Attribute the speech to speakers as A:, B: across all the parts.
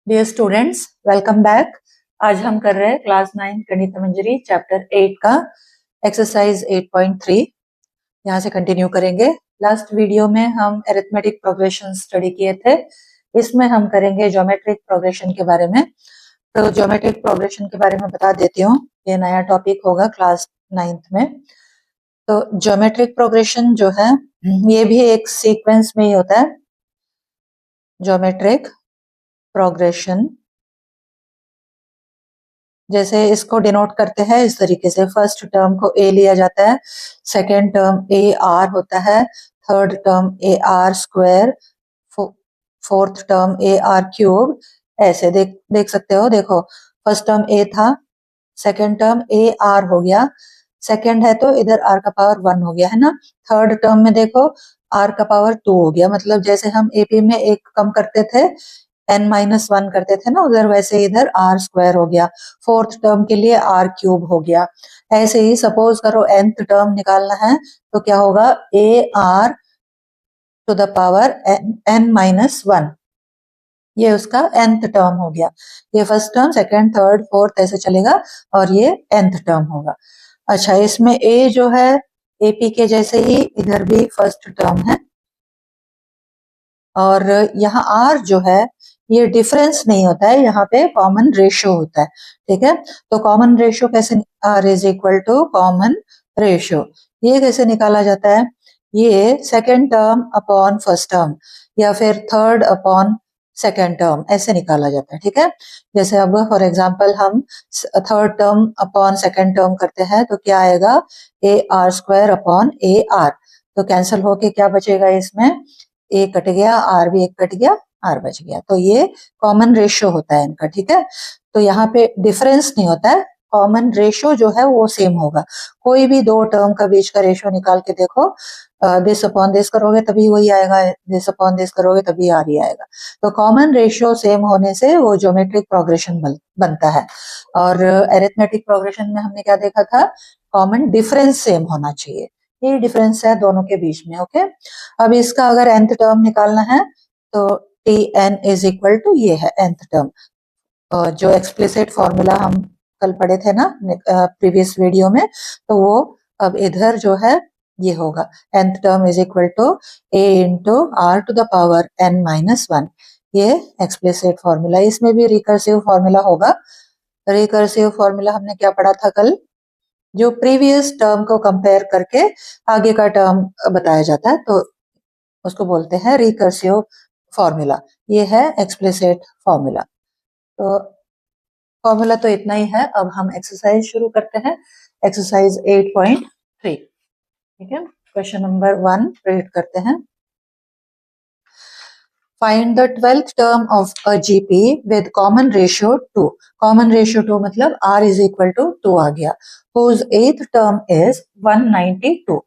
A: Dear students, welcome back. आज हम कर रहे हैं क्लास 9 गणित मंजरी चैप्टर 8 का एक्सरसाइज 8.3। यहाँ से कंटिन्यू करेंगे। लास्ट वीडियो में हम अरिथमेटिक प्रोग्रेशन स्टडी किए थे। इसमें हम करेंगे ज्योमेट्रिक प्रोग्रेशन के बारे में। तो ज्योमेट्रिक प्रोग्रेशन के बारे में बता देती हूँ, ये नया टॉपिक होगा क्लास 9th में। तो ज्योमेट्रिक प्रोग्रेशन जो है ये भी एक सीक्वेंस में ही होता है। ज्योमेट्रिक प्रोग्रेशन जैसे इसको डिनोट करते हैं इस तरीके से, फर्स्ट टर्म को ए लिया जाता है, सेकेंड टर्म ए आर होता है, third term A R square, fourth term A R cube. ऐसे देख सकते हो। देखो, फर्स्ट टर्म ए था, सेकेंड टर्म ए आर हो गया, सेकेंड है तो इधर आर का पावर 1 हो गया है ना। थर्ड टर्म में देखो आर का पावर 2 हो गया, मतलब जैसे हम एपी में एक कम करते थे, n-1 करते थे ना, उधर वैसे इधर आर स्क्वायर हो गया। फोर्थ टर्म के लिए आर क्यूब हो गया। ऐसे ही सपोज करो nth टर्म निकालना है तो क्या होगा, A are to the power n-1, ये उसका nth टर्म हो गया। ये first term, second, third, fourth ऐसे चलेगा और ये nth टर्म होगा। अच्छा, इसमें a जो है एपी के जैसे ही इधर भी फर्स्ट टर्म है, और यहाँ r जो है ये डिफरेंस नहीं होता है, यहाँ पे कॉमन रेशियो होता है। ठीक है, तो कॉमन रेशियो कैसे, r is equal to common ratio, ये कैसे निकाला जाता है, ये second term upon first term या फिर थर्ड अपॉन सेकेंड टर्म ऐसे निकाला जाता है। ठीक है, जैसे अब फॉर एग्जांपल हम third term upon second term करते हैं तो क्या आएगा, A R square upon A R, तो कैंसिल होके क्या बचेगा, इसमें ए कट गया, आर भी एक कट गया, आर बच गया। तो ये कॉमन रेशियो होता है इनका। ठीक है, तो यहाँ पे डिफरेंस नहीं होता है, कॉमन रेशियो जो है वो सेम होगा। कोई भी दो टर्म का बीच का रेशियो निकाल के देखो, दिस अपॉन दिस करोगे तभी वही आएगा, दिस अपॉन दिस करोगे तभी आर ही आएगा। तो कॉमन रेशियो सेम होने से वो ज्योमेट्रिक प्रोग्रेशन बनता है। और अरिथमेटिक प्रोग्रेशन में हमने क्या देखा था, कॉमन डिफरेंस सेम होना चाहिए, ये डिफरेंस है दोनों के बीच में। ओके, अब इसका अगर nth टर्म निकालना है तो T N is equal to, ये है nth टर्म, जो एक्सप्लिसिट फॉर्मूला हम कल पढ़े थे ना प्रीवियस वीडियो में, तो वो अब इधर जो है ये होगा, nth term is equal to a into R to the power n-1, ये एक्सप्लिसिट फॉर्मूला। इसमें भी रिकर्सिव फॉर्मूला होगा। रिकर्सिव फॉर्मूला हमने क्या पढ़ा था कल, जो प्रीवियस टर्म को कंपेयर करके आगे का टर्म बताया जाता है, तो उसको बोलते हैं रिकर्सिव फॉर्मूला। ये है एक्सप्लिसिट फॉर्मूला। तो फॉर्मूला तो इतना ही है। अब हम एक्सरसाइज शुरू करते हैं, एक्सरसाइज 8.3। ठीक है, क्वेश्चन नंबर 1 रीड करते हैं। Find the 12th term of a GP with common ratio 2। Common ratio 2 मतलब r इज इक्वल टू 2 आ गया। whose 8th term is 192।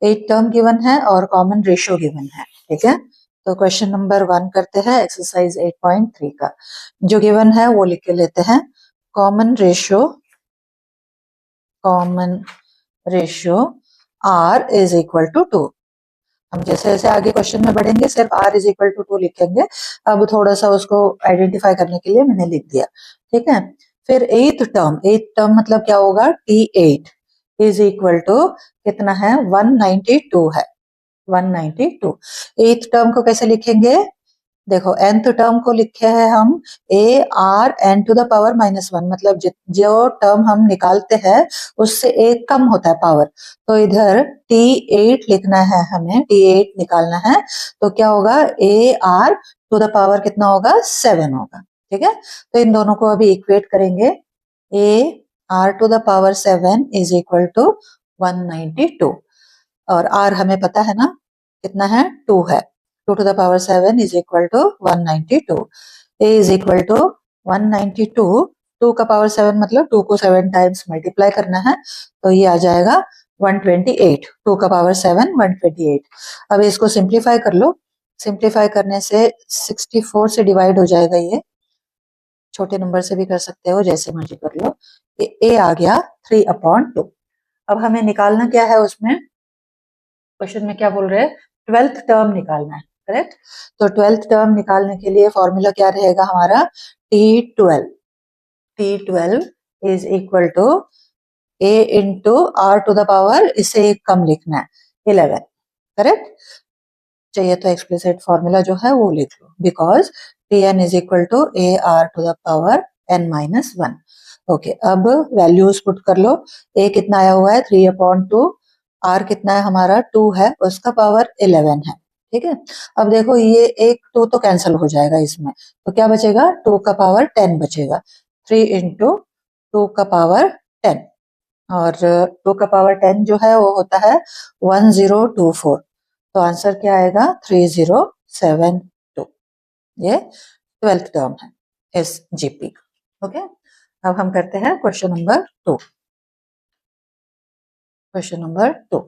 A: 8 term given है और कॉमन रेशियो गिवन है। ठीक है, तो क्वेश्चन नंबर 1 करते हैं एक्सरसाइज 8.3 का। जो गिवन है वो लिख के लेते हैं, common ratio r is equal to 2। हम जैसे जैसे आगे क्वेश्चन में बढ़ेंगे सिर्फ r इज इक्वल टू 2 लिखेंगे। अब थोड़ा सा उसको आइडेंटिफाई करने के लिए मैंने लिख दिया। ठीक है, फिर एथ टर्म मतलब क्या होगा, T8 इज इक्वल टू कितना है, 192 है, 192। एथ टर्म को कैसे लिखेंगे, देखो nth टर्म को लिखे हैं हम a r n to the power -1, मतलब जो टर्म हम निकालते हैं उससे एक कम होता है पावर, तो इधर T8 लिखना है हमें, T8 निकालना है, तो क्या होगा, a r to the power कितना होगा, 7 होगा। ठीक है, तो इन दोनों को अभी इक्वेट करेंगे, a r to the power 7 is equal to 192, और r हमें पता है ना कितना है, 2 है। 2 to the power 7 is equal to 192. A is equal to 192, 2 का पावर 7 मतलब 2 को 7 टाइम्स मल्टीप्लाई करना है, तो ये आ जाएगा 128। 2 का पावर 7 128। अब इसको सिंप्लीफाई कर लो, सिंप्लीफाई करने से 64 से डिवाइड हो जाएगा, ये छोटे नंबर से भी कर सकते हो, जैसे मर्जी कर लो। ए आ गया 3/2। अब हमें निकालना क्या है, उसमें क्वेश्चन में क्या बोल रहे हैं, 12th टर्म निकालना है। करेक्ट। तो 12th टर्म निकालने के लिए फॉर्मूला क्या रहेगा हमारा, T12 is equal to a into R to the power, इसे एक कम लिखना है 11, करेक्ट। चाहिए तो एक्सप्लिसिट फॉर्मूला जो है वो लिख लो, because Tn is equal to a are to the power n minus 1। Okay, अब वैल्यूज पुट कर लो। a कितना आया हुआ है 3/2, r कितना है हमारा 2 है, उसका पावर 11 है, ठीक है। अब देखो ये एक 2 तो कैंसिल हो जाएगा इसमें, तो क्या बचेगा 2 का पावर 10 बचेगा। 3 इंटू 2 का पावर 10, और 2 का पावर 10 जो है वो होता है 1024। तो आंसर क्या आएगा 3072। ये 12th टर्म है इस जीपी का। ओके, अब हम करते हैं question number 2। Question number 2,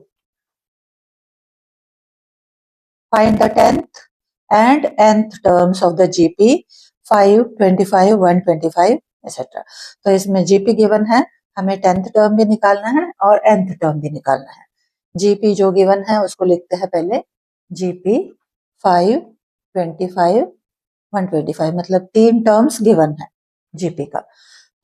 A: find the 10th and nth terms of the GP 5, 25, 125 etc. तो इसमें GP गिवन है, हमें 10th टर्म भी निकालना है और nth टर्म भी निकालना है। GP जो गिवन है उसको लिखते हैं पहले, GP 5, 25, 125, मतलब 3 टर्म्स गिवन है GP का।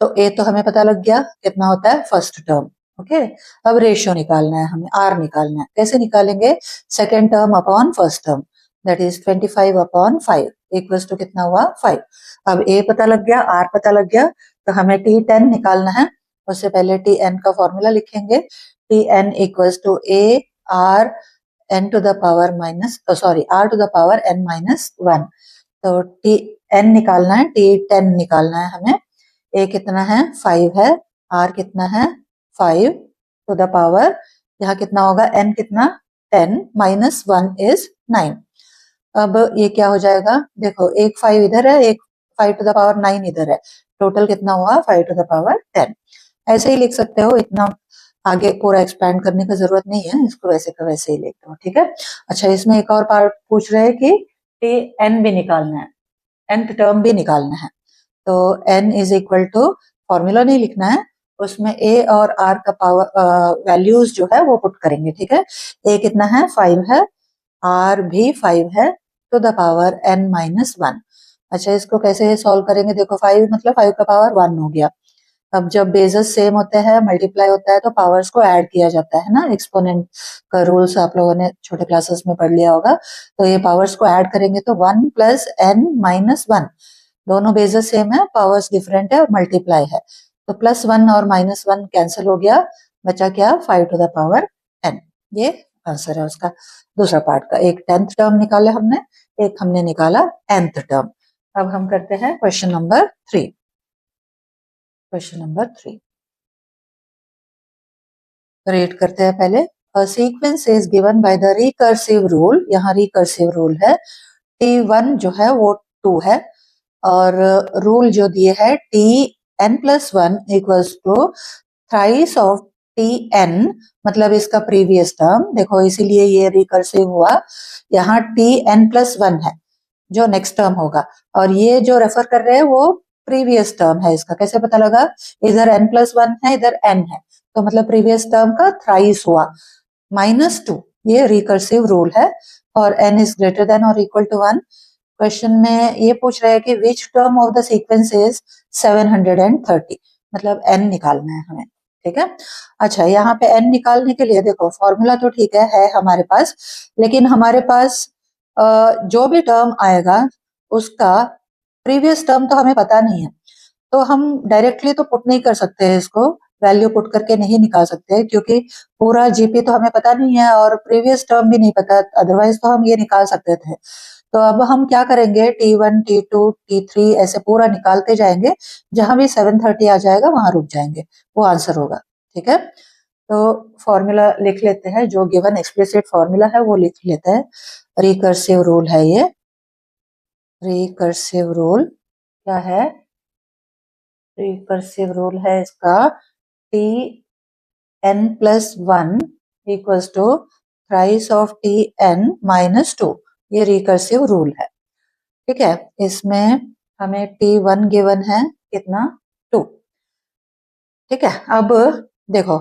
A: तो A तो हमें पता लग गया कितना होता है फर्स्ट टर्म। ओके, अब रेशियो निकालना है हमें, R निकालना है। कैसे निकालेंगे, second term upon first term, that is 25/5 equals to कितना हुआ 5। अब A पता लग गया, R पता लग गया, तो हमें T10 निकालना है। उससे पहले Tn का फॉर्मूला लिखेंगे, Tn equals to A R n to the power minus R to the power n minus 1। तो Tn निकालना है, T10 निकालना है हमें। A कितना है 5 है, R कितना है 5 टू द पावर, यहाँ कितना होगा n कितना 10 माइनस 1 इज 9। अब ये क्या हो जाएगा, देखो एक 5 इधर है, एक 5 टू द पावर 9 इधर है, टोटल कितना हुआ 5 टू द पावर 10। ऐसे ही लिख सकते हो, इतना आगे पूरा एक्सपैंड करने की जरूरत नहीं है, इसको वैसे का वैसे ही लिख दो, ठीक है। अच्छा, इसमें एक और पार्ट पूछ रहे हैं कि n भी निकालना है, nth टर्म भी निकालना है। तो n is equal to, formula नहीं लिखना है, उसमें a और r का पावर वैल्यूज जो है वो पुट करेंगे, ठीक है। a कितना है 5 है, r भी 5 है to the power n minus 1। अच्छा, इसको कैसे सॉल्व करेंगे, देखो 5 मतलब 5 का पावर 1 हो गया। अब जब बेसेस सेम होते हैं, मल्टीप्लाई होता है, तो पावर्स को ऐड किया जाता है ना, एक्सपोनेंट का रूल्स आप लोगों ने छोटे क्लासेस में पढ़ लिया होगा। तो ये पावर्स को ऐड करेंगे तो 1 प्लस n माइनस 1, दोनों बेसेस सेम है, पावर्स डिफरेंट है और मल्टीप्लाई है, तो प्लस 1 और माइनस 1 कैंसिल हो गया, बचा क्या 5 टू द पावर n। ये आंसर है उसका दूसरा पार्ट का। एक 10th टर्म निकाले हमने, एक हमने निकाला nth टर्म। अब हम करते हैं question number 3। Question number 3 read करते हैं पहले। A sequence is given by the recursive rule, यहाँ रिकर्सिव रूल है, T1 जो है वो 2 है, और रूल जो दिए है Tn+1 equals to thrice of Tn, मतलब इसका प्रीवियस टर्म, देखो इसीलिए ये रिकर्सिव हुआ। यहाँ Tn+1 है जो नेक्स्ट टर्म होगा, और ये जो रेफर कर रहे हैं वो प्रीवियस टर्म है। इसका कैसे पता लगा, इधर n+1 है, इधर n है, तो मतलब प्रीवियस टर्म का थ्राइस हुआ, -2, ये रिकर्सिव रूल है। और n इज ग्रेटर देन और इक्वल टू 1। क्वेश्चन में ये पूछ रहे हैं कि which term of the sequence is 730, मतलब n निकालना है हमें, ठीक है। अच्छा, यहाँ पे n निकालने के लिए देखो फॉर्मूला तो ठीक है हमारे पास, लेकिन हमारे पास जो भी टर्म आएगा उसका प्रीवियस टर्म तो हमें पता नहीं है, तो हम डायरेक्टली तो पुट नहीं कर सकते हैं, इसको वैल्यू पुट करके नहीं निकाल सकते, क्योंकि पूरा जीपी तो हमें पता नहीं है और प्रीवियस टर्म भी नहीं पता, अदरवाइज तो हम ये निकाल सकते थे। तो अब हम क्या करेंगे, T1, T2, T3 ऐसे पूरा निकालते जाएंगे, जहां भी 730 आ जाएगा वहां रुक जाएंगे, वो आंसर होगा, ठीक है। तो फॉर्मूला लिख लेते हैं, जो गिवन एक्सप्लिसिट फॉर्मूला है वो लिख लेते हैं। रिकर्सिव रूल है ये, रिकर्सिव रूल क्या है, रिकर्सिव रूल है इसका Tn+1 equals to thrice of Tn-2, ये रिकर्सिव रूल है, ठीक है। इसमें हमें T1 गिवन है कितना 2, ठीक है। अब देखो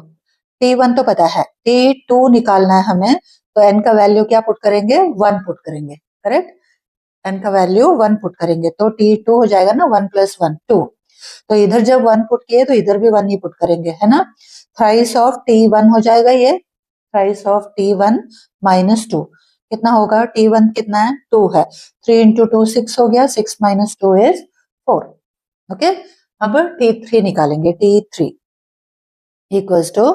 A: T1 तो पता है, T2 निकालना है हमें, तो n का वैल्यू क्या पुट करेंगे 1 पुट करेंगे, करेक्ट। n का वैल्यू 1 पुट करेंगे तो t2 हो जाएगा ना, 1 + 1 2। तो इधर जब 1 पुट किए तो इधर भी 1 ही पुट करेंगे, है ना। थ्राइस ऑफ t1 हो जाएगा ये, थ्राइस ऑफ t1 - 2 कितना होगा, t1 कितना है 2 है, 3 × 2 6 हो गया, 6 - 2 = 4। ओके, अब t3 निकालेंगे, t3 equals to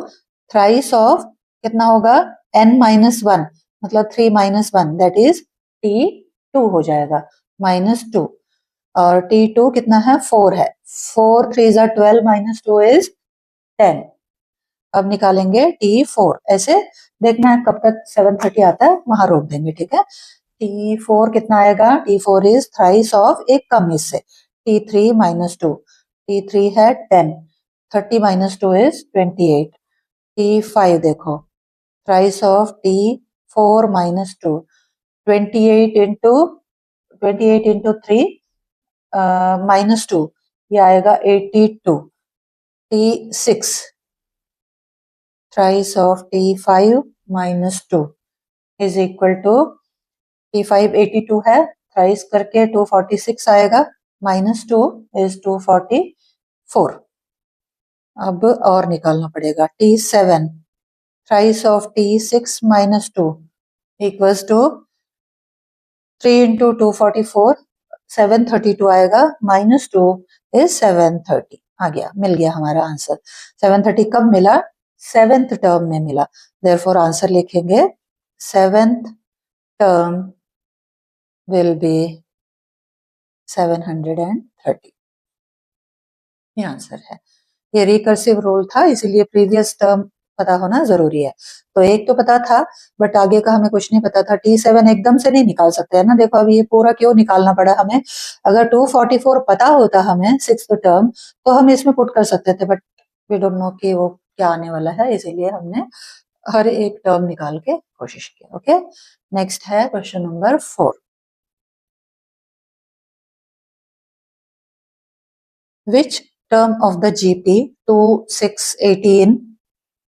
A: thrice of कितना होगा n-1 मतलब 3 - 1 दैट इज t2 हो जाएगा, -2। और t2 कितना है 4 है, 4 3 = 12 - 2 = 10। अब निकालेंगे t4, ऐसे देखना है कब तक 730 आता है वहां रोक देंगे, ठीक है। t4 कितना आएगा, t4 इज थ्राइस ऑफ एक कम इससे, t3 - 2, t3 है 10, 30 - 2 = 28। t5 देखो, थ्राइस ऑफ t4 - 2, 28 × 3 -2 ये आएगा 82। t6 thrice of t5 - 2 is equal to t5 82 है, थ्राइस करके 246 आएगा, -2 is 244। अब और निकालना पड़ेगा, t7 thrice of t6 - 2 equals to 3 × 244, 732 आएगा, -2 is 730। आ गया, मिल गया हमारा आंसर। 730 कब मिला, 7th टर्म में मिला, देयरफॉर आंसर लिखेंगे 7th टर्म विल बी 730। ये आंसर है। ये रिकर्सिव रूल था, इसीलिए प्रीवियस टर्म पता होना जरूरी है। तो एक तो पता था बट आगे का हमें कुछ नहीं पता था। t7 एकदम से नहीं निकाल सकते है ना, देखो अभी ये पूरा क्यों निकालना पड़ा हमें। अगर 244 पता होता हमें 6th टर्म तो हम इसमें पुट कर सकते थे, बट वी डोंट नो कि वो क्या आने वाला है, इसीलिए हमने हर एक टर्म निकाल के कोशिश की। ओके, नेक्स्ट है question number 4। Which term of the GP 2, 6, 18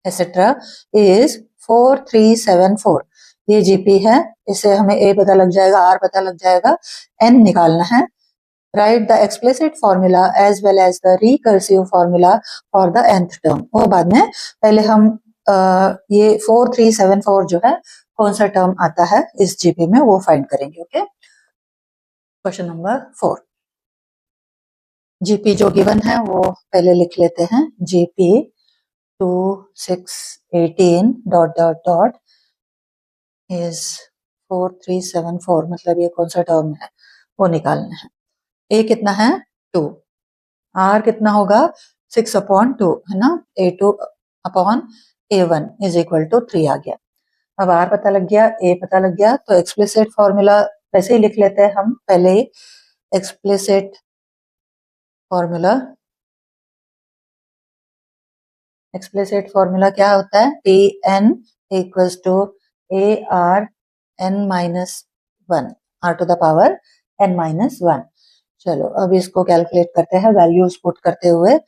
A: etc. is 4374? ये GP है, इससे हमें A पता लग जाएगा, R पता लग जाएगा, N निकालना है। Write the explicit formula as well as the recursive formula for the nth term। वो बाद में, पहले हम ये 4374 जो है कौन सा टर्म आता है इस GP में वो फाइंड करेंगे। Okay, question number 4। जीपी जो गिवन है वो पहले लिख लेते हैं, जीपी 2, 6, 18 ... इज 4374, मतलब ये कौन सा टर्म है वो निकालना है। ए कितना है 2, आर कितना होगा 6/2 है ना, A2/A1 = 3 आ गया। अब आर पता लग गया, ए पता लग गया, तो एक्सप्लिसिट फॉर्मूला वैसे ही लिख लेते हैं हम पहले ही। एक्सप्लिसिट फॉर्मूला, एक्सप्लिसिट फॉर्मूला क्या होता है, Tn = AR(n-1), R⁴ चलो अब इसको कैलकुलेट करते हैं, वैल्यूज पुट करते हुए।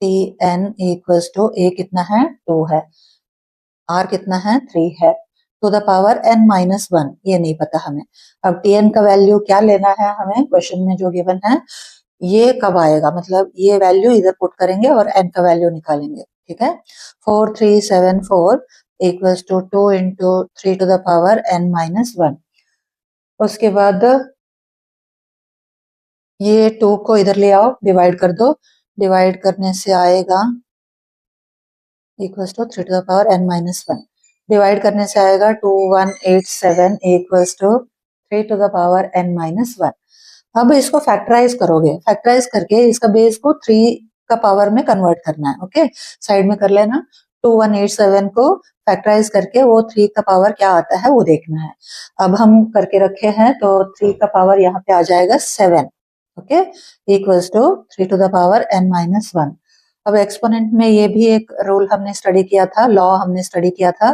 A: Tn = A कितना है 2 है, R कितना है 3 है, n-1 ये नहीं पता हमें। अब Tn का वैल्यू क्या लेना है हमें, क्वेश्चन में जो गिवन है ये कब आएगा, मतलब ये वैल्यू इधर पुट करेंगे और n का वैल्यू निकालेंगे, ठीक है। 4374 = 2 × 3n-1। उसके बाद ये 2 को इधर ले आओ, डिवाइड कर दो, डिवाइड करने से आएगा = 3n-1, डिवाइड करने से आएगा 2187 = 3n-1। अब इसको फैक्टराइज करोगे, फैक्टराइज करके इसका बेस को 3 का पावर में कन्वर्ट करना है। ओके, साइड में कर लेना, 2187 को फैक्टराइज करके वो 3 का पावर क्या आता है वो देखना है। अब हम करके रखे हैं तो 3 का पावर यहाँ पे आ जाएगा 7। Okay, = 3n-1। अब एक्सपोनेंट में ये भी एक रूल हमने स्टडी किया था, लॉ हमने स्टडी किया था,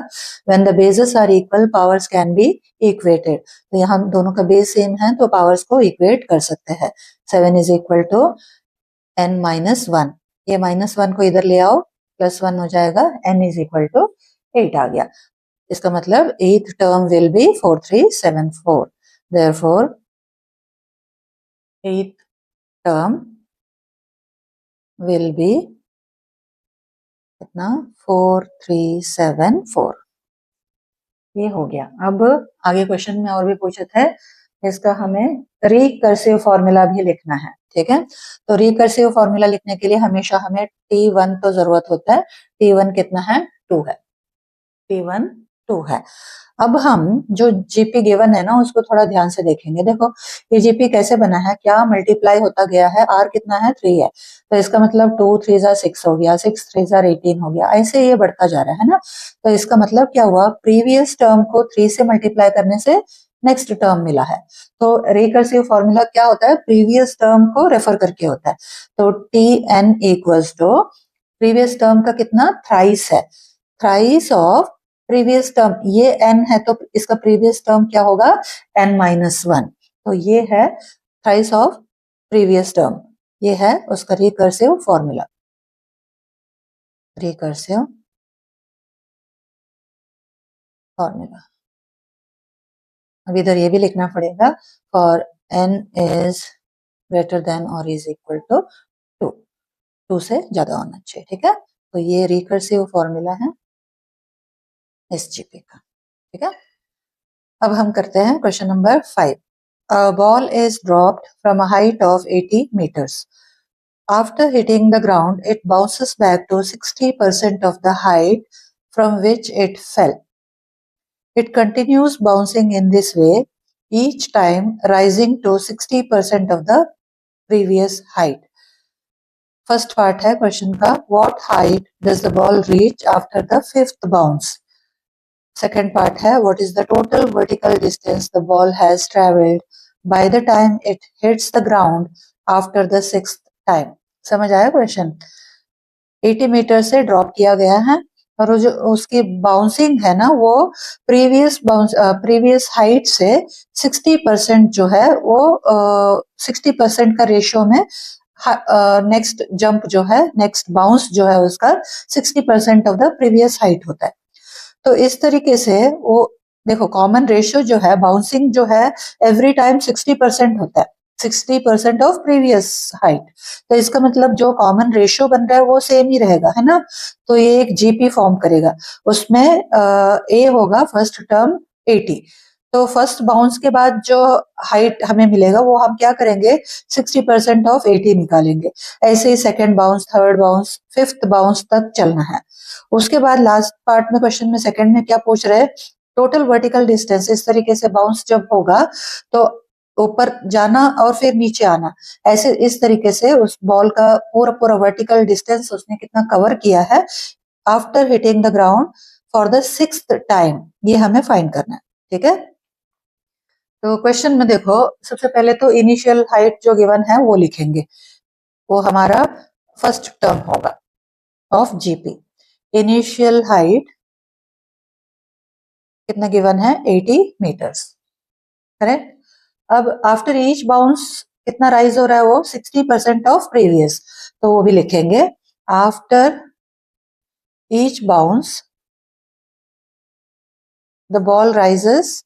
A: when the bases are equal powers can be equated. तो यहाँ दोनों का बेस सेम है तो पावर्स को इक्वेट कर सकते हैं। 7 = n-1, ये -1 को इधर ले आओ, +1 हो जाएगा, n = 8 आ गया। इसका मतलब 8th term will be 4374। therefore 8th term will be कितना 4374। ये हो गया। अब आगे क्वेश्चन में और भी पूछे थे, इसका हमें रिकर्सिव फॉर्मूला भी लिखना है, ठीक है। तो रिकर्सिव फॉर्मूला लिखने के लिए हमेशा हमें T1 तो जरूरत होता है। T1 कितना है 2 है, T1 2 है। अब हम जो जीपी गिवन है ना उसको थोड़ा ध्यान से देखेंगे। देखो ये जीपी कैसे बना है, क्या मल्टीप्लाई होता गया है, आर कितना है 3 है, तो इसका मतलब 2 3 जा 6 हो गया, 6 3 जा 18 हो गया, ऐसे ये बढ़ता जा रहा है ना। तो इसका मतलब क्या हुआ, प्रीवियस टर्म को 3 से मल्टीप्लाई करने से नेक्स्ट टर्म मिला है। तो रिकर्सिव फॉर्मूला क्या होता है, प्रीवियस टर्म को रेफर करके होता है। तो T N equals to previous term का कितना थ्राइस है, थ्राइस ऑफ प्रीवियस टर्म, ये n है तो इसका प्रीवियस टर्म क्या होगा n-1, तो ये है थ्राइस ऑफ प्रीवियस टर्म, ये है उसका रिकर्सिव फॉर्मूला, रिकर्सिव फॉर्मूला। अब इधर ये भी लिखना पड़ेगा, for n is greater than और इज इक्वल टू 2, 2 से ज्यादा होना चाहिए, ठीक है। तो ये रिकर्सिव फॉर्मूला है इस जीपी का, ठीक है। अब हम करते हैं question number 5। A ball is dropped from a height of 80 meters. After hitting the ground, it bounces back to 60% of the height from which it fell. It continues bouncing in this way, each time rising to 60% of the previous height. First part है question का, what height does the ball reach after the 5th bounce? Second part है, what is the total vertical distance the ball has traveled by the time it hits the ground after the 6th time? समझ आया question. 80 metre से drop किया गया है और जो उसकी बाउंसिंग है ना वो प्रीवियस हाइट से 60% जो है वो 60% का रेशियो में नेक्स्ट जंप जो है, नेक्स्ट बाउंस जो है उसका 60% ऑफ द प्रीवियस हाइट होता है। तो इस तरीके से वो देखो कॉमन रेशियो जो है बाउंसिंग जो है एवरी टाइम 60% होता है, 60% ऑफ प्रीवियस हाइट। तो इसका मतलब जो कॉमन रेशियो बन रहा है वो सेम ही रहेगा, है ना। तो ये एक जीपी फॉर्म करेगा, उसमें ए होगा फर्स्ट टर्म 80। तो फर्स्ट बाउंस के बाद जो हाइट हमें मिलेगा वो हम क्या करेंगे 60% ऑफ 80 निकालेंगे। ऐसे ही second bounce, third bounce, fifth bounce तक चलना है। उसके बाद लास्ट पार्ट में क्वेश्चन में सेकंड में क्या पूछ रहे हैं, टोटल वर्टिकल डिस्टेंस। इस तरीके से बाउंस जब होगा तो ऊपर जाना और फिर नीचे आना, ऐसे इस तरीके से उस बॉल का पूरा पूरा वर्टिकल डिस्टेंस उसने कितना कवर किया है after hitting the ground for the 6th time, ये हमें फाइंड करना है, ठीक है। तो क्वेश्चन में देखो सबसे पहले तो इनिशियल हाइट जो गिवन है वो लिखेंगे, वो हमारा फर्स्ट टर्म होगा ऑफ जीपी। इनिशियल हाइट कितना गिवन है 80 मीटर्स, करेक्ट। अब आफ्टर ईच बाउंस कितना राइज हो रहा है वो 60% ऑफ प्रीवियस, तो वो भी लिखेंगे after each bounce the ball rises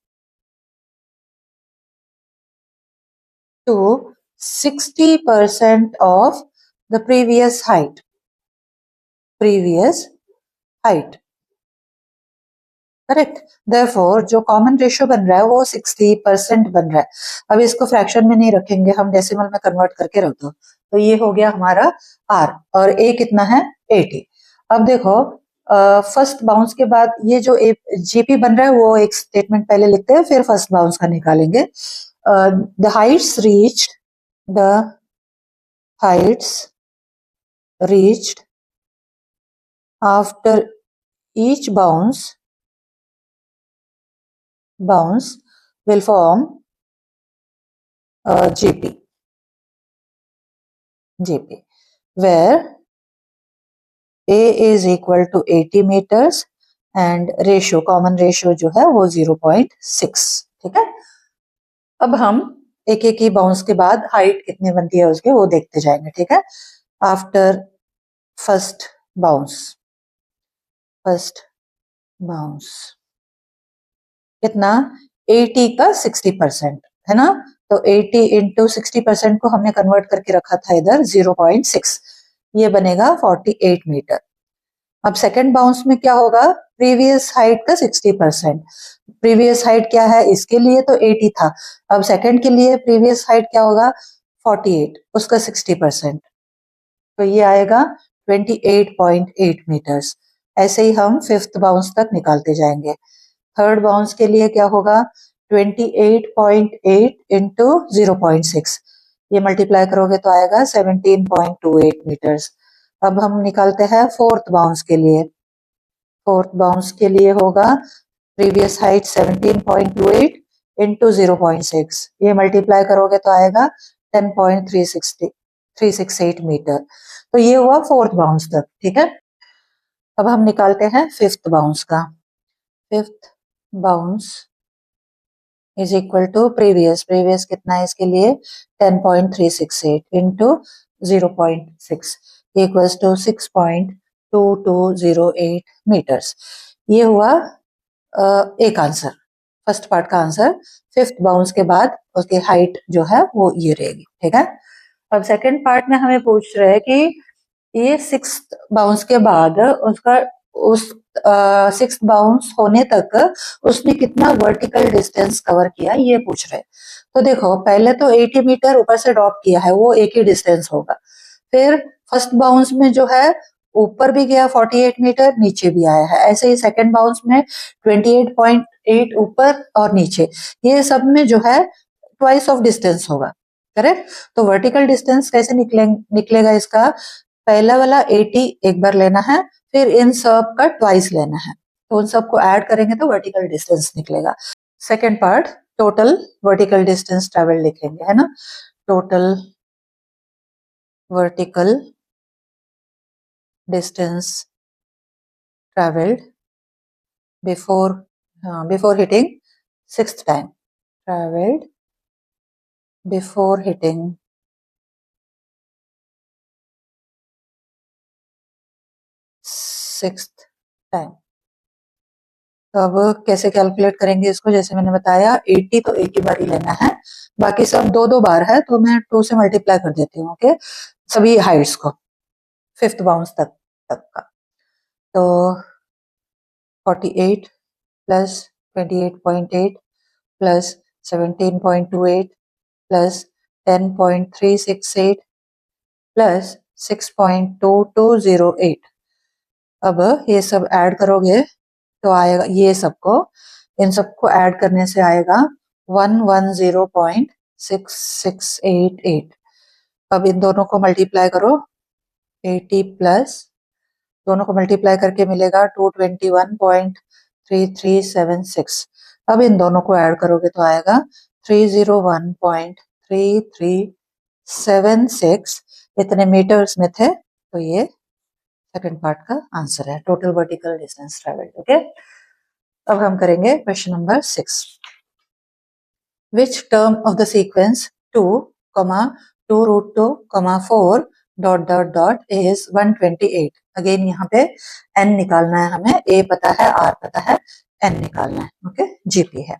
A: to 60% of the previous height, previous height, correct. Therefore जो कॉमन रेशियो बन रहा है वो 60% बन रहा है। अब इसको फ्रैक्शन में नहीं रखेंगे, हम डेसिमल में कन्वर्ट करके रख दो, तो ये हो गया हमारा आर और ए कितना है 80। अब देखो फर्स्ट बाउंस के बाद ये जो जीपी बन रहा है वो एक स्टेटमेंट पहले लिखते हैं फिर फर्स्ट बाउंस का निकालेंगे। The Heights reached, the Heights reached after each bounce will form GP, where A is equal to 80 meters and ratio, common ratio जो है वो 0.6, ठीक है। अब हम एक एक ही बाउंस के बाद हाइट कितनी बनती है उसके वो देखते जाएंगे, ठीक है। आफ्टर फर्स्ट बाउंस कितना 80 का 60%, है ना। तो 80 इंटू 60% को हमने कन्वर्ट करके रखा था इधर 0.6, ये बनेगा 48 मीटर। अब सेकंड बाउंस में क्या होगा, प्रीवियस हाइट का 60%। प्रीवियस हाइट क्या है इसके लिए, तो 80 था। अब सेकंड के लिए प्रीवियस हाइट क्या होगा, 48, उसका 60%, तो ये आएगा 28.8 मीटर्स। ऐसे ही हम फिफ्थ बाउंस तक निकालते जाएंगे। थर्ड बाउंस के लिए क्या होगा, 28.8 इंटू 0.6, ये मल्टीप्लाई करोगे तो आएगा 17.28 मीटर्स। अब हम निकालते हैं फोर्थ बाउंस के लिए। फोर्थ बाउंस के लिए होगा प्रीवियस हाइट 17.28 इंटू 0.6, ये मल्टीप्लाई करोगे तो आएगा 10.368 मीटर। तो ये हुआ फोर्थ बाउंस तक, ठीक है। अब हम निकालते हैं फिफ्थ बाउंस का। Fifth bounce is equal to previous, previous कितना है इसके लिए 10.368 इंटू 0.6 इक्वल्स टू 6.2208 मीटर्स। ये हुआ एक आंसर, फर्स्ट पार्ट का आंसर। फिफ्थ बाउंस के बाद उसकी हाइट जो है वो ये रहेगी, ठीक है। अब सेकंड पार्ट में हमें पूछ रहे हैं कि ये सिक्स्थ बाउंस के बाद उसका उस सिक्स्थ बाउंस होने तक उसने कितना वर्टिकल डिस्टेंस कवर किया, ये पूछ रहे। तो देखो पहले तो 80 मीटर ऊपर से ड्रॉप किया है, वो एक ही डिस्टेंस होगा। फिर फर्स्ट बाउंस में जो है ऊपर भी गया 48 मीटर, नीचे भी आया है। ऐसे ही सेकंड बाउंस में 28.8 ऊपर और नीचे, ये सब में जो है ट्वाइस ऑफ डिस्टेंस होगा, करेक्ट। तो वर्टिकल डिस्टेंस कैसे निकलेगा इसका, पहला वाला 80 एक बार लेना है, फिर इन सब का ट्वाइस लेना है, तो उन सबको ऐड करेंगे तो वर्टिकल डिस्टेंस निकलेगा। Second part total vertical distance travel लिखेंगे, है ना। Total vertical distance travelled before hitting sixth time, travelled before hitting sixth time. तो अब कैसे कैलकुलेट करेंगे इसको, जैसे मैंने बताया 80 तो एक ही बार ही लेना है, बाकी सब दो दो बार है, तो मैं 2 से मल्टीप्लाई कर देती हूँ, ओके, सभी हाइट्स को फिफ्थ बाउंस तक का। तो 48 प्लस 28.8 प्लस 17.28 प्लस 10.368 प्लस 6.2208। अब ये सब ऐड करोगे तो आएगा, ये सबको इन सबको ऐड करने से आएगा 110.6688। अब इन दोनों को मल्टीप्लाई करो, 80 प्लस दोनों को मल्टीप्लाई करके मिलेगा 221.3376। अब इन दोनों को ऐड करोगे तो आएगा 301.3376, इतने मीटर्स में थे। तो ये सेकंड पार्ट का आंसर है, total vertical distance travelled, okay. अब हम करेंगे question number 6। Which term of the sequence 2, 2√2, 4 dot dot dot is 128। Again यहाँ पे n निकालना है हमें, a पता है, r पता है, n निकालना है, ओके, जीपी है।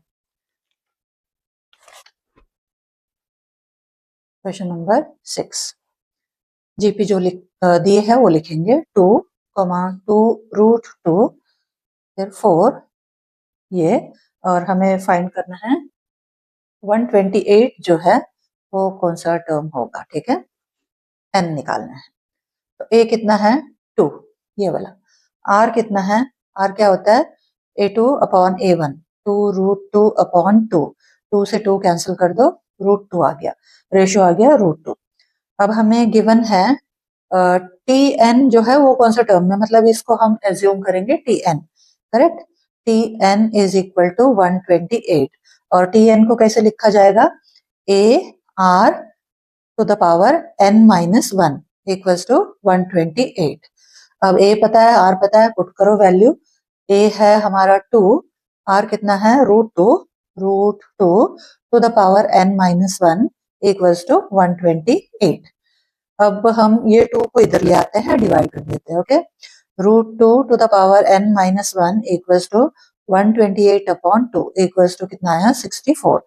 A: क्वेश्चन नंबर 6, जीपी जो दिए है वो लिखेंगे 2, 2√2 फिर 4 ये, और हमें फाइंड करना है 128 जो है वो कौन सा टर्म होगा, ठीक है, n निकालना है। तो a कितना है 2, ये वाला। r कितना है, r क्या होता है a2 अपॉन a1, 2√2 अपॉन 2, 2 से 2 कैंसिल कर दो, √2 आ गया, रेशियो आ गया √2। अब हमें गिवन है tn जो है वो कौन सा टर्म में, मतलब इसको हम एज्यूम करेंगे tn, correct. tn is equal to 128, और tn को कैसे लिखा जाएगा, a r to the power n minus 1 equals to 128। अब a पता है, r पता है, पुट करो वैल्यू। a है हमारा 2, r कितना है √2, to the power n minus 1 equals to 128। अब हम ये 2 को इधर ले आते हैं, डिवाइड कर देते हैं, okay. √2 to the power n minus 1 equals to 128 upon 2 equals to कितना आया 64।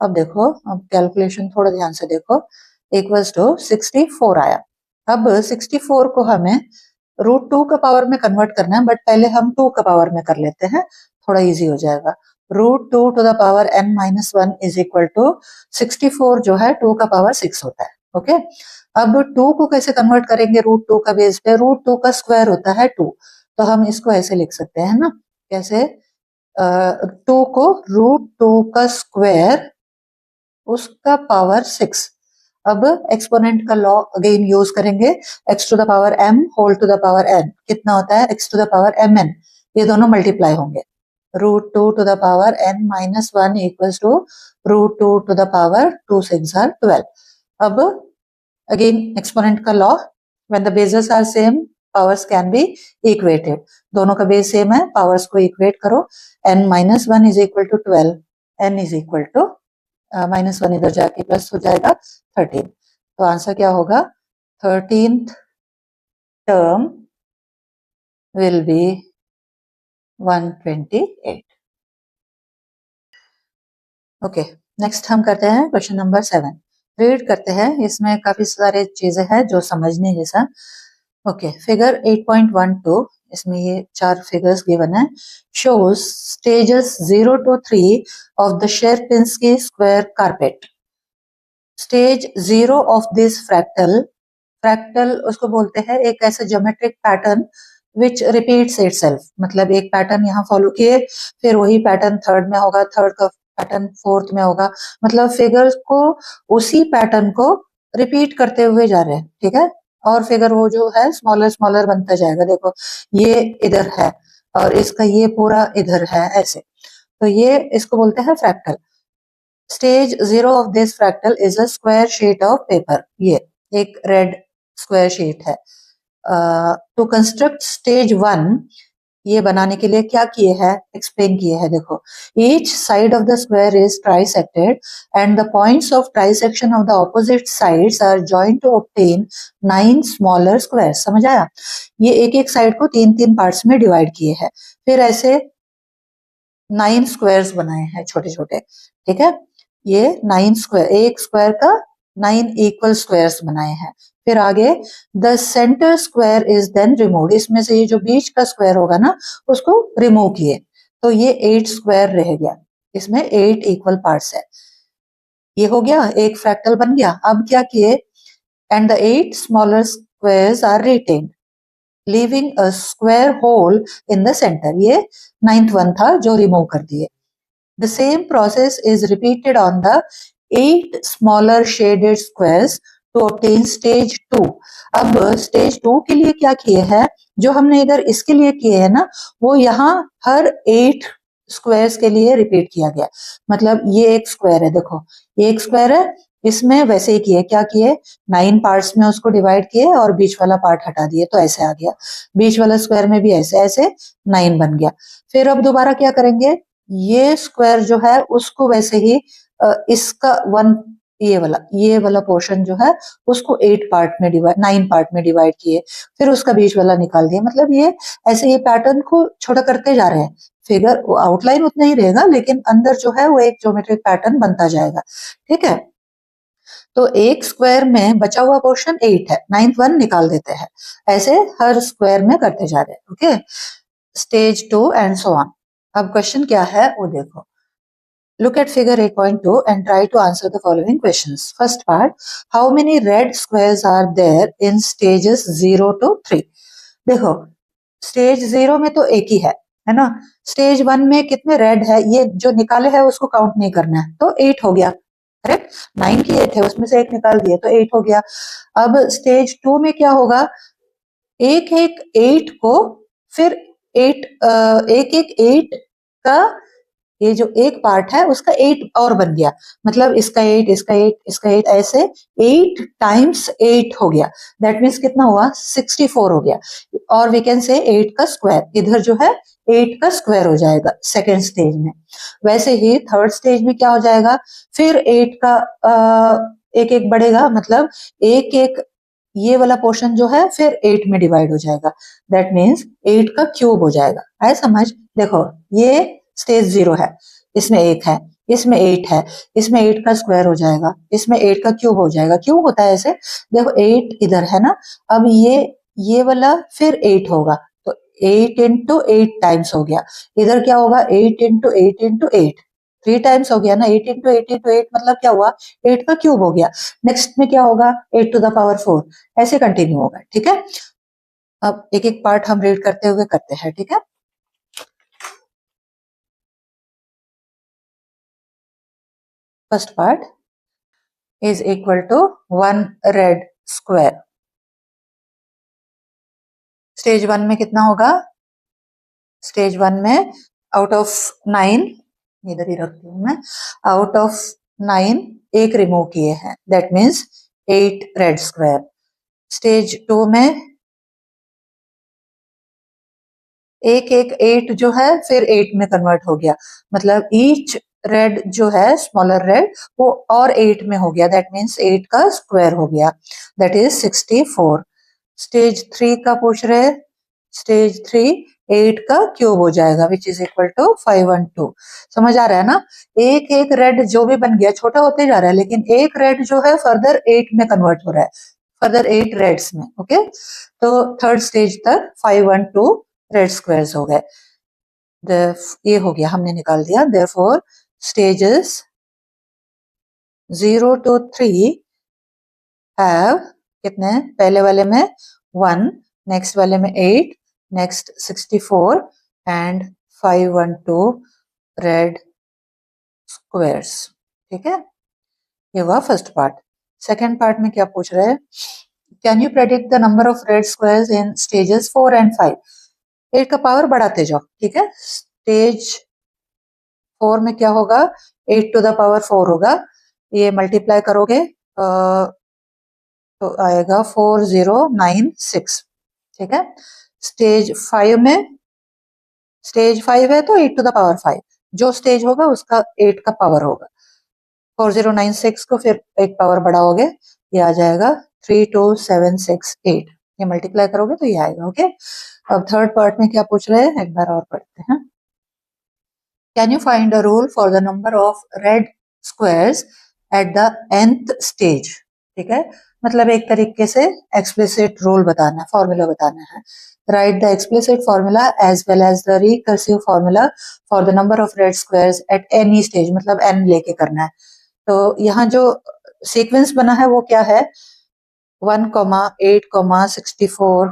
A: अब देखो, अब कैलकुलेशन थोड़ा ध्यान से देखो, इक्वल्स टू 64 आया। अब 64 को हमें √2 का पावर में कन्वर्ट करना है, बट पहले हम 2 का पावर में कर लेते हैं, थोड़ा इजी हो जाएगा। √2 to the power n-1 is equal to 64 जो है 2 का पावर 6 होता है। ओके, अब 2 को कैसे कन्वर्ट करेंगे √2 का बेस पे? √2 का स्क्वायर होता है 2, तो हम इसको ऐसे लिख सकते हैं ना, कैसे? 2 को √2 का स्क्वायर उसका पावर 6। अब एक्सपोनेंट का लॉ अगेन यूज करेंगे, x to the power m whole to the power n कितना होता है? x to the power mn, ये दोनों मल्टीप्लाई होंगे। √2 to the power n-1 equals to √2 to the power 2 6 are 12। अब अगेन एक्सपोनेंट का law, when the bases are same powers can be equated. दोनों का बेस सेम है, पावर्स को equate करो। n-1 is equal to 12, n is equal to -1 इधर जाके plus हो जाएगा 13। तो आंसर क्या होगा? 13th term will be 128। Okay, next हम करते हैं क्वेश्चन नंबर 7। रीड करते हैं, इसमें काफी सारे चीजें हैं जो समझने जैसा। ओके, फिगर 8.12, इसमें ये 4 फिगर्स गिवन है। Shows stages 0 to 3 of the Sierpinski square carpet. Stage 0 of this fractal, fractal उसको बोलते हैं एक ऐसा geometric pattern which repeats itself, मतलब एक पैटर्न यहाँ फॉलो किए, फिर वही पैटर्न थर्ड में होगा, थर्ड का पैटर्न फोर्थ में होगा, मतलब फिगर्स को उसी पैटर्न को रिपीट करते हुए जा रहे हैं, ठीक है। और फिगर वो जो है स्मॉलर स्मॉलर बनता जाएगा। देखो ये इधर है और इसका ये पूरा इधर है, ऐसे। तो ये इसको बोलते हैं fractal. Stage 0 of this fractal is a square sheet of paper, ये एक रेड स्क्वायर शीट है। टू कंस्ट्रक्ट स्टेज 1, ये बनाने के लिए क्या किए हैं, एक्सप्लेन किए हैं। देखो, each side of the square is trisected and the points of trisection of the opposite sides are joint to obtain 9 smaller squares. समझ आया? ये एक एक साइड को 3-3 पार्ट्स में डिवाइड किए हैं, फिर ऐसे 9 स्क्वायर्स बनाए हैं छोटे छोटे, ठीक है। ये 9 स्क्वायर, एक स्क्वायर का 9 इक्वल स्क्वायर्स बनाए हैं। फिर आगे the centre square is then removed, इसमें से ये जो बीच का स्क्वायर होगा ना उसको रिमूव किए, तो ये 8 स्क्वायर रह गया, इसमें 8 इक्वल पार्ट्स है। ये हो गया, एक फ्रैक्टल बन गया। अब क्या किए, and the 8 smaller squares are retained leaving a square hole in the centre. ये 9th वन था जो रिमूव कर दिए। The same process is repeated on the 8 smaller shaded squares to obtain stage 2। अब stage 2 के लिए क्या किए हैं, जो हमने इधर इसके लिए किए हैं ना, वो यहाँ हर 8 स्क्वायर्स के लिए रिपीट किया गया। मतलब ये एक स्क्वायर है, देखो ये एक स्क्वायर है, इसमें वैसे ही किए, क्या किए, 9 पार्ट्स में उसको डिवाइड किए और बीच वाला पार्ट हटा दिए, तो ऐसे आ गया। बीच वाला स्क्वायर में भी ऐसे ऐसे 9 बन गया। फिर अब दोबारा क्या करेंगे, ये स्क्वायर जो है उसको वैसे ही इसका ये वाला पोर्शन जो है उसको 8 पार्ट में डिवाइड, 9 पार्ट में डिवाइड किए, फिर उसका बीच वाला निकाल दिए। मतलब ये ऐसे ये पैटर्न को छोटा करते जा रहे हैं। फिगर आउटलाइन उतना ही रहेगा लेकिन अंदर जो है वो एक ज्योमेट्रिक पैटर्न बनता जाएगा, ठीक है। तो एक स्क्वायर में बचा हुआ पोर्शन 8 है, 9th वन निकाल देते हैं, ऐसे हर स्क्वायर में करते जा रहे हैं। Okay, stage 2 and so on. अब क्वेश्चन क्या है वो देखो। Look at figure 8.2 and try to answer the following questions. First part, how many red squares are there in stages 0 to 3? देखो, स्टेज 0 में तो एक ही है ना। स्टेज 1 में कितने रेड है, ये जो निकाले है उसको काउंट नहीं करना है, तो 8 हो गया, करेक्ट। 9 किए थे उसमें से एक निकाल दिए तो 8 हो गया। अब स्टेज 2 में क्या होगा, एक एक 8 को फिर 8 एक एक 8 का ये जो एक पार्ट है उसका 8 और बन गया, मतलब इसका 8 इसका 8 इसका 8, ऐसे 8 टाइम्स 8 हो गया। दैट मीन्स कितना हुआ, 64 हो गया। और वी कैन से 8 का स्क्वायर, इधर जो है 8 का स्क्वायर हो जाएगा सेकेंड स्टेज में। वैसे ही थर्ड स्टेज में क्या हो जाएगा, फिर 8 का एक एक बढ़ेगा, मतलब एक एक ये वाला पोर्शन जो है फिर 8 में डिवाइड हो जाएगा। दैट मीन्स 8 का क्यूब हो जाएगा। आए समझ? देखो ये स्टेज 0 है, इसमें 1 है, इसमें 8 है, इसमें 8 का स्क्वायर हो जाएगा, इसमें 8 का क्यूब हो जाएगा। क्यों होता है ऐसे? देखो 8 इधर है ना, अब ये वाला फिर 8 होगा, तो 8 इंटू 8 टाइम्स हो गया। इधर क्या होगा? 8 इंटू 8 इंटू 8, 3 टाइम्स हो गया ना। 8 इंटू 8 इंटू 8 मतलब क्या हुआ? 8 का क्यूब हो गया। नेक्स्ट में क्या होगा? 8 टू द पावर 4, ऐसे कंटिन्यू होगा। ठीक है, अब एक एक पार्ट हम रीड करते हुए करते हैं। ठीक है, first part is equal to 1 red square। Stage 1 में कितना होगा? स्टेज 1 में आउट ऑफ 9, इधर ही रखती हूँ मैं, आउट ऑफ 9 एक रिमूव किए हैं, that means 8 red square. Stage 2 में एक एक 8 जो है फिर 8 में कन्वर्ट हो गया, मतलब ईच रेड जो है स्मॉलर रेड वो और 8 में हो गया, दैट मीन्स 8 का स्क्वायर हो गया, दैट इज 64। स्टेज 3 का पूछ रहे, स्टेज 3 8 का क्यूब हो जाएगा विच इज इक्वल टू 512। समझ आ रहा है ना? एक एक रेड जो भी बन गया छोटा होते जा रहा है, लेकिन एक रेड जो है फर्दर 8 में कन्वर्ट हो रहा है, फर्दर 8 रेड्स में। ओके, तो थर्ड स्टेज तक 512 रेड स्क्वायर्स हो गए। ये हो गया, हमने निकाल दिया। देयरफॉर स्टेजेस 0 to 3 हैव कितने? पहले वाले में 1, नेक्स्ट वाले में 8, नेक्स्ट 64 एंड 512 रेड स्क्वायर्स। ठीक है, ये हुआ फर्स्ट पार्ट। सेकेंड पार्ट में क्या पूछ रहे हैं? Can you predict the number of red squares in stages 4 and 5? 8 का पावर बढ़ाते जाओ। ठीक है, स्टेज 4 में क्या होगा? 8 टू द पावर 4 होगा, ये मल्टीप्लाई करोगे तो आएगा 4096। ठीक है, स्टेज 5 में, स्टेज 5 है तो 8 टू द पावर 5, जो स्टेज होगा उसका 8 का पावर होगा। 4096 को फिर एक पावर बढ़ाओगे, ये आ जाएगा 32768, ये मल्टीप्लाई करोगे तो ये आएगा। ओके, अब थर्ड पार्ट में क्या पूछ रहे हैं, एक बार और पढ़ते हैं। Can you find a rule for the number of red squares at the nth stage? ठीक है, मतलब एक तरीके से एक्सप्लिसिट रूल बताना है, फॉर्मूला बताना है। Write the explicit formula as well as the recursive formula for the number of red squares at any stage, मतलब n लेके करना है। तो यहाँ जो सीक्वेंस बना है वो क्या है? 1,8,64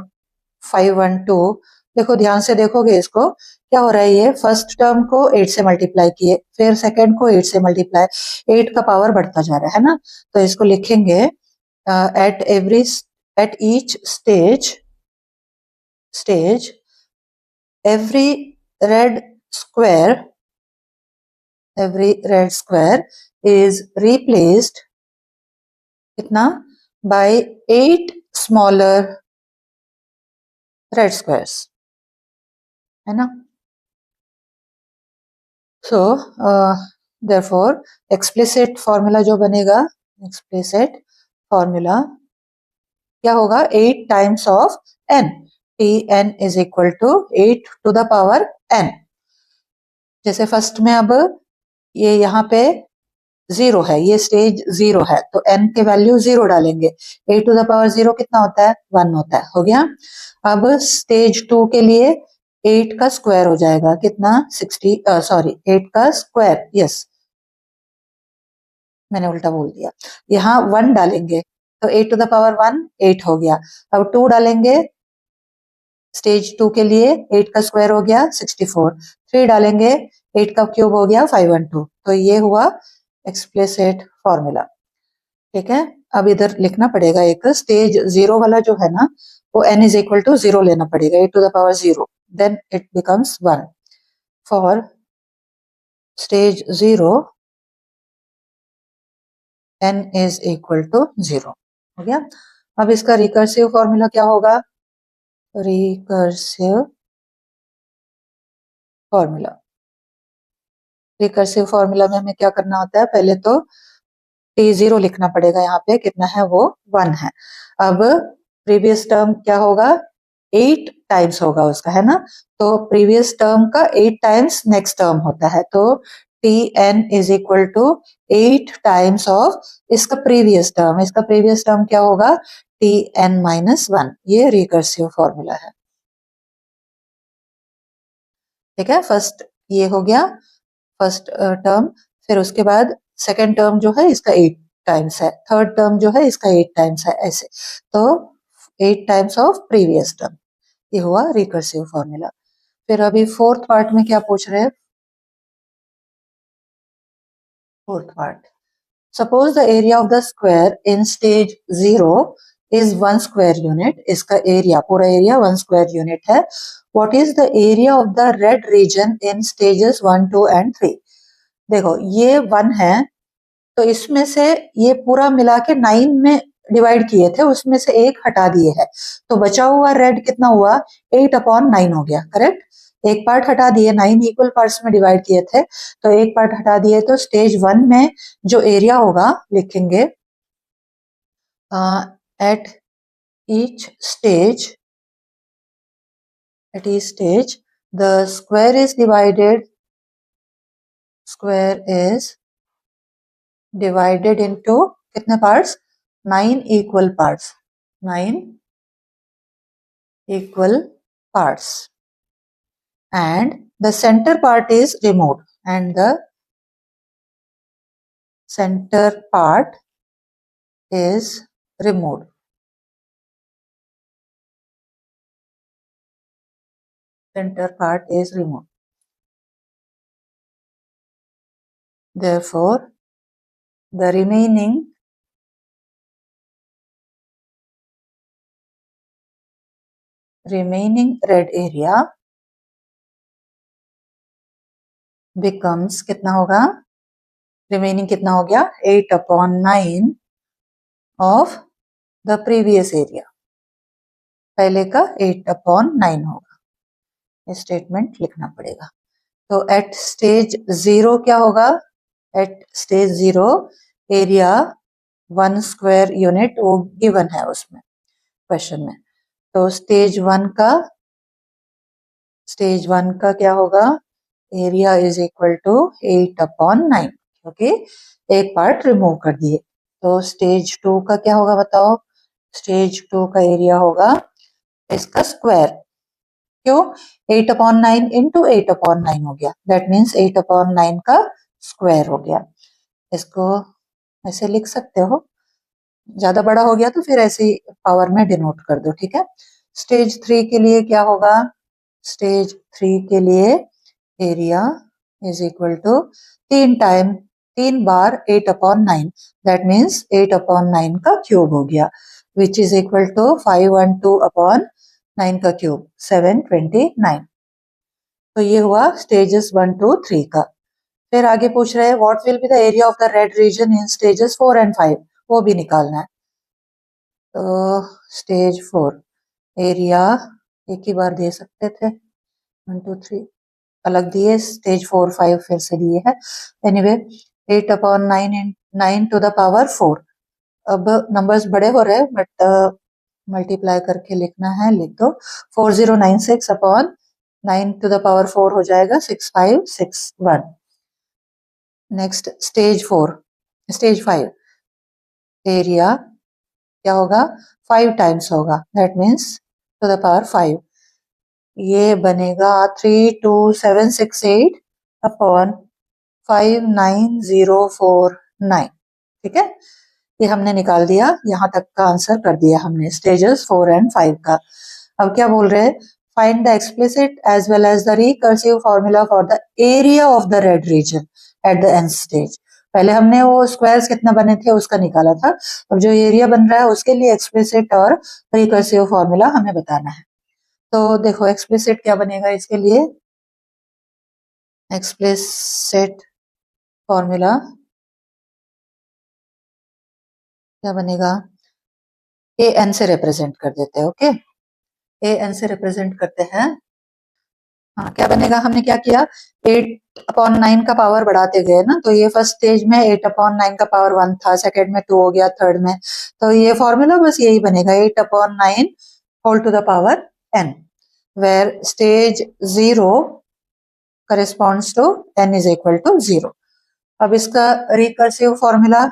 A: 512। देखो ध्यान से देखोगे इसको, क्या हो रहा है? ये फर्स्ट टर्म को 8 से मल्टीप्लाई किए, फिर सेकंड को 8 से मल्टीप्लाई, 8 का पावर बढ़ता जा रहा है ना, तो इसको लिखेंगे at every, eight each stage every red square, every red square is replaced कितना? by 8 smaller red squares, है ना? So therefore explicit formula जो बनेगा, explicit formula क्या होगा? 8 times of n, tn is equal to 8 to the power n। जैसे first में अब ये यहाँ पे 0 है, ये स्टेज 0 है, तो n के वैल्यू 0 डालेंगे, 8 टू द पावर 0 कितना होता है? 1 होता है, हो गया। अब स्टेज 2 के लिए 8 का स्क्वायर हो जाएगा, कितना? 8 का स्क्वायर, यस मैंने उल्टा बोल दिया, यहाँ 1 डालेंगे तो 8 टू द पावर 1 8 हो गया। अब 2 डालेंगे स्टेज 2 के लिए, 8 का स्क्वायर हो गया 64, 3 डालेंगे 8 का क्यूब हो गया 512, तो ये हुआ एक्सप्लिसिट फॉर्मूला। ठीक है, अब इधर लिखना पड़ेगा एक स्टेज 0 वाला जो है ना, वो n इज इक्वल टू 0 लेना पड़ेगा, 8 to the power 0, then it becomes 1 for stage 0 n is equal to 0। हो गया। अब इसका रिकर्सिव फॉर्मूला क्या होगा? रिकर्सिव फॉर्मूला, रिकर्सिव फॉर्मूला में हमें क्या करना होता है? पहले तो t0 लिखना पड़ेगा, यहाँ पे कितना है? वो 1 है। अब प्रीवियस टर्म क्या होगा? 8 टाइम्स होगा उसका, है ना, तो प्रीवियस टर्म का 8 टाइम्स नेक्स्ट टर्म होता है, तो T N is equal to 8 times of इसका प्रीवियस टर्म। इसका प्रीवियस टर्म क्या होगा? T N minus 1। ये रिकर्सिव फॉर्मूला है। ठीक है, फर्स्ट ये हो गया फर्स्ट टर्म। फिर उसके बाद सेकेंड टर्म जो है इसका 8 टाइम्स है, थर्ड टर्म जो है इसका 8 टाइम्स है, ऐसे। तो 8 टाइम्स ऑफ प्रीवियस टर्म, ये हुआ रिकर्सिव फॉर्मूला। फिर अभी फोर्थ पार्ट में क्या पूछ रहे हैं? Fourth part, suppose the area of the square in stage 0 is 1 square unit. इसका एरिया, पूरा एरिया 1 स्क्वायर यूनिट है। What is the area of the red reason in stages 1, 2 and 3? देखो ये 1 है, तो इसमें से ये पूरा मिला के 9 में डिवाइड किए थे, उसमें से एक हटा दिए है, तो बचा हुआ रेड कितना हुआ? 8/9 हो गया, करेक्ट। एक पार्ट हटा दिए, 9 इक्वल पार्ट्स में डिवाइड किए थे, तो एक पार्ट हटा दिए, तो स्टेज 1 में जो एरिया होगा लिखेंगे at each stage, the square is divided into कितने parts? 9 equal parts, 9 equal parts, and the center part is removed, and the center part is removed. Center part is removed. Therefore, the remaining red area becomes कितना होगा? Remaining कितना हो गया? 8/9 of the previous area. पहले का 8/9 होगा। Statement लिखना पड़ेगा। तो एट स्टेज 0 क्या होगा? At stage 0 area 1 square unit, वो गिवन है उसमें क्वेश्चन में। तो स्टेज 1 का क्या होगा? एरिया इज इक्वल टू 8/9, क्योंकि एक पार्ट रिमूव कर दिए। तो स्टेज 2 का क्या होगा बताओ? स्टेज 2 का एरिया होगा इसका स्क्वायर। क्यों? 8/9 इंटू 8/9 हो गया, दैट मीन्स 8/9 का स्क्वायर हो गया। इसको ऐसे लिख सकते हो, ज्यादा बड़ा हो गया तो फिर ऐसे ही पावर में डिनोट कर दो, ठीक है। स्टेज 3 के लिए क्या होगा? स्टेज 3 के लिए एरिया इज इक्वल टू 3 बार 8/9, दैट मीन्स 8/9 का क्यूब हो गया, विच इज इक्वल टू 512/9 का क्यूब, 729। तो ये हुआ स्टेजेस 1, 2, 3 का। फिर आगे पूछ रहे हैं what will be the area of the red reason in stages 4 and 5, वो भी निकालना है। तो स्टेज 4 एरिया एक ही बार दे सकते थे, 1, 2, 3 अलग दिए, स्टेज 4, 5 फिर से दिए है। Anyway 8/9 9 to the power 4। अब नंबर्स बड़े हो रहे हैं, बट मल्टीप्लाई करके लिखना है, लिख दो। 4096/9 टू द पावर 4 हो जाएगा 6561। नेक्स्ट स्टेज 5 एरिया क्या होगा? 5 टाइम्स होगा, that means to the power 5। ये बनेगा 32768/59049। ठीक है, ये हमने निकाल दिया, यहाँ तक का आंसर कर दिया हमने स्टेजेस 4 एंड 5 का। अब क्या बोल रहे हैं? Find the explicit as well as the recursive formula for the area of the red region at the end stage. पहले हमने वो स्क्वायर्स कितना बने थे उसका निकाला था, अब जो एरिया बन रहा है उसके लिए एक्सप्लिसिट और रिकर्सिव फॉर्मूला हमें बताना है। तो देखो एक्सप्लिसिट क्या बनेगा इसके लिए? एक्सप्लिसिट फॉर्मूला क्या बनेगा? ए एन से रिप्रेजेंट कर देते हैं, ओके। ए एन से रिप्रेजेंट करते हैं। हाँ, क्या बनेगा? हमने क्या किया? 8/9 का पावर बढ़ाते गए ना, तो ये फर्स्ट स्टेज में 8/9 का पावर 1 था, सेकंड में 2 हो गया, थर्ड में, तो ये फॉर्मूला बस यही बनेगा, 8/9 whole to the power n, where stage 0 corresponds to n is equal to 0। अब इसका रिकर्सिव फॉर्मूला,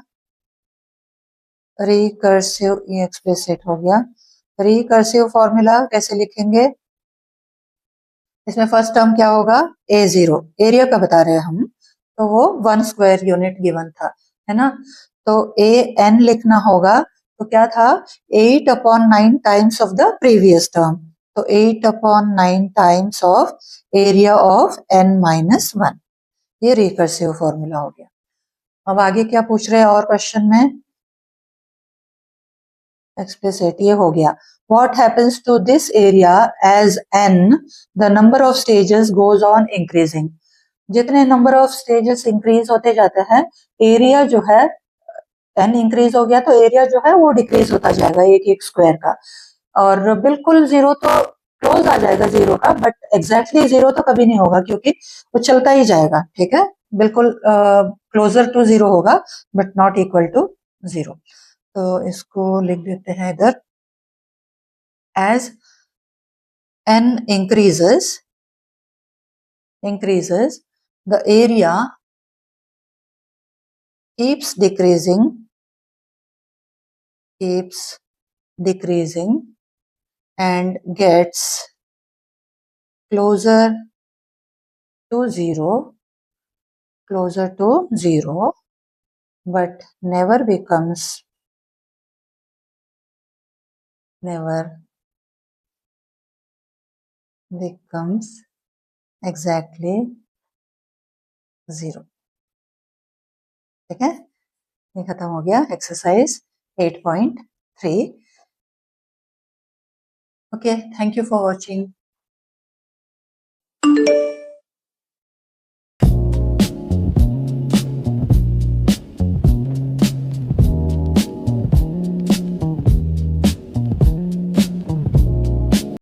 A: रिकर्सिव, ये एक्सप्लिसिट हो गया। रिकर्सिव फॉर्मूला कैसे लिखेंगे? इसमें फर्स्ट टर्म क्या होगा? a0, एरिया का बता रहे हैं हम, तो वो 1 स्क्वायर यूनिट गिवन था, है ना। तो an लिखना होगा, तो क्या था? 8/9 times of the previous term, तो 8/9 times of area of n-1। ये रिकर्सिव फॉर्मूला हो गया। अब आगे क्या पूछ रहे हैं और क्वेश्चन में? एक्सप्लिसिट, ये हो गया। What happens to this area as n the number of stages goes on increasing? जितने नंबर ऑफ स्टेजेस इंक्रीज होते जाते हैं, एरिया जो है n इंक्रीज हो गया तो एरिया जो है वो डिक्रीज होता जाएगा एक एक स्क्वायर का, और बिल्कुल जीरो तो क्लोज आ जाएगा जीरो का, बट एग्जैक्टली जीरो तो कभी नहीं होगा क्योंकि वो चलता ही जाएगा, ठीक है। बिल्कुल क्लोजर टू जीरो होगा but not equal to zero. तो इसको लिख देते हैं इधर, as n increases the area keeps decreasing and gets closer to zero but never becomes exactly zero। ठीक है, ये खत्म हो गया exercise 8.3। Okay, thank you for watching.